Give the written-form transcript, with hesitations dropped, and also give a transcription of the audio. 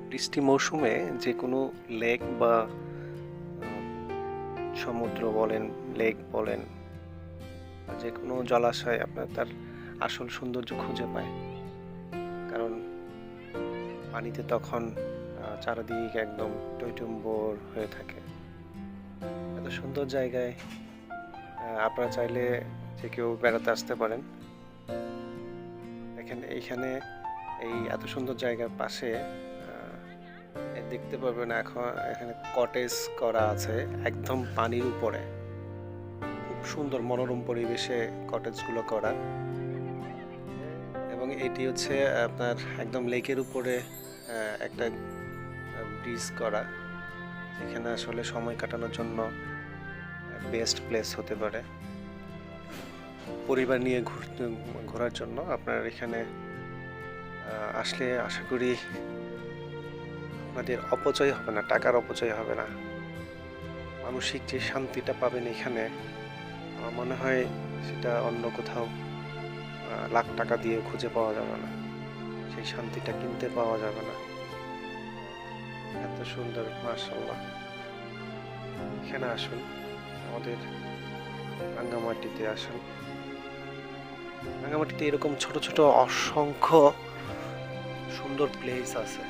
বৃষ্টি মৌসুমে যে কোনো লেক বা সমুদ্র বলেন, লেক বলেন, বা যে কোনো জলাশয় আপনার তার আসল সৌন্দর্য খুঁজে পায়। কারণ পানিতে তখন চারিদিক একদম টইটুম্বর হয়ে থাকে। এত সুন্দর জায়গায় আপনারা চাইলে যে কেউ বেড়াতে আসতে পারেন। দেখেন এইখানে এই এত সুন্দর জায়গার পাশে দেখতে পাবেন এখন এখানে কটেজ করা আছে একদম পানির উপরে। খুব সুন্দর মনোরম পরিবেশে কটেজগুলো করা, এবং এটি হচ্ছে আপনার একদম লেকের উপরে একটা ব্রিজ করা, যেখানে আসলে সময় কাটানোর জন্য বেস্ট প্লেস হতে পারে। পরিবার নিয়ে ঘোরার জন্য আপনার এখানে আসলে আশা করি আপনাদের অপচয় হবে না, টাকার অপচয় হবে না। মানসিক যে শান্তিটা পাবেন এখানে, আমার মনে হয় সেটা অন্য কোথাও লাখ টাকা দিয়ে খুঁজে পাওয়া যাবে না। সেই শান্তিটা কিনতে পাওয়া যাবে না। এত সুন্দর, মাশাআল্লাহ। এখানে আসুন, আমাদের রাঙ্গামাটিতে আসুন। রাঙ্গামাটিতে এরকম ছোট ছোট অসংখ্য সুন্দর প্লেস আছে।